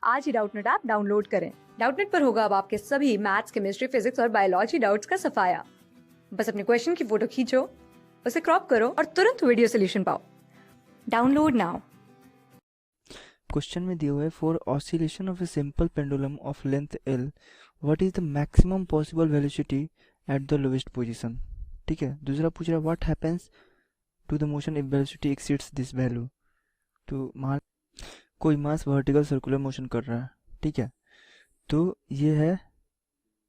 आज ही Doubtnut app download करें। Doubtnut पर होगा अब आपके सभी मैथ्स, केमिस्ट्री, फिजिक्स और बायोलॉजी डाउट्स का सफाया। बस अपने क्वेश्चन की फोटो खींचो, उसे क्रॉप करो और तुरंत वीडियो सोल्यूशन पाओ। Download now. क्वेश्चन में दिया हुआ है for oscillation of a simple pendulum of length L what is the maximum possible velocity at the lowest position. ठीक है, दूसरा पूछ रहा है what happens to the motion if velocity exceeds this value. तो मान कोई मास वर्टिकल सर्कुलर मोशन कर रहा है, ठीक है, तो ये है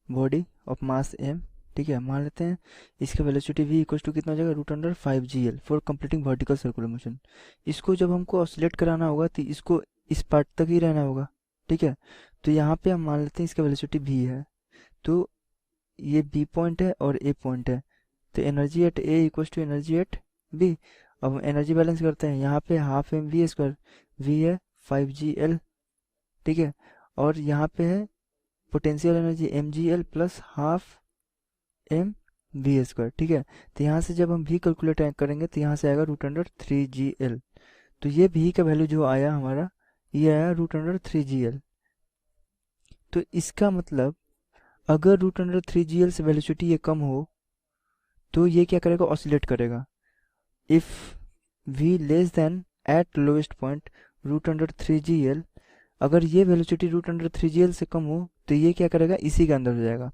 बॉडी ऑफ मास एम। ठीक है, मान लेते हैं इसका वेलोसिटी v इक्वल टू कितना हो जाएगा √5gl for completing vertical circular motion. इसको जब हमको ऑसिलेट कराना होगा तो इसको इस पार्ट तक ही रहना होगा। ठीक है, तो यहाँ पे हम मान लेते हैं इसका वेलोसिटी v है, तो ये b पॉइंट है और a पॉइंट है, तो energy at a equal to energy at b। अब एनर्जी बैलेंस करते हैं, यहाँ पे half m v square, v है 5gl, ठीक है, और यहाँ पे है potential energy mgl plus half m v square. ठीक है, तो यहाँ से जब हम v कैलकुलेट करेंगे तो यहाँ से आएगा √3gl। तो ये v का वैल्यू जो आया हमारा, ये आया √3gl। तो इसका मतलब अगर √3gl से वेलोसिटी ये कम हो तो ये क्या करेगा, ऑसिलेट करेगा। If v less than eight lowest point √3gl, अगर ये वेलोसिटी √3gl से कम हो तो ये क्या करेगा, इसी के अंदर हो जाएगा,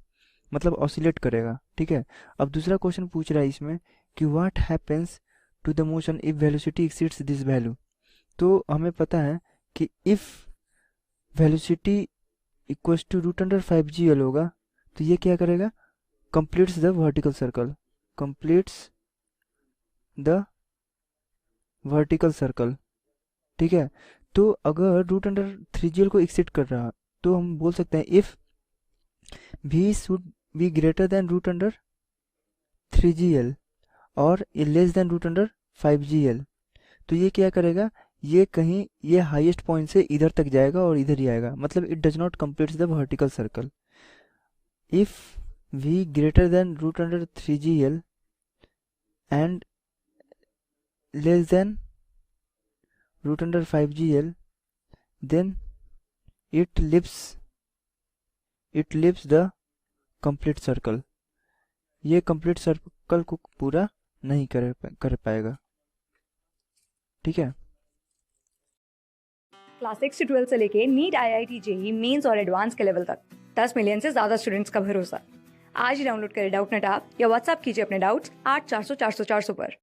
मतलब ऑसिलेट करेगा। ठीक है, अब दूसरा क्वेश्चन पूछ रहा है इसमें कि what happens to the motion if velocity exceeds this value. तो हमें पता है कि if velocity equals to √5gl होगा तो ये क्या करेगा, completes the vertical circle, completes the vertical circle. ठीक है, तो अगर √3gl को एक्सीड कर रहा तो हम बोल सकते हैं if v should be greater than √3gl और लेस देन √5gl। तो ये क्या करेगा, ये कहीं ये हाईएस्ट पॉइंट से इधर तक जाएगा और इधर ही आएगा, मतलब it does not complete the vertical circle. If v greater than √3gl and less than √5gl then it leaves the complete circle। ये कंप्लीट सर्कल को पूरा नहीं कर पाएगा। ठीक है, क्लास 6 से 12 से लेके नीट, IIT, जेईई मेंस और एडवांस के लेवल तक 10 मिलियन से ज्यादा स्टूडेंट्स का भरोसा। आज ही डाउनलोड करें डाउटनेट ऐप या व्हाट्सएप कीजिए अपने डाउट्स 8400 400 400 पर।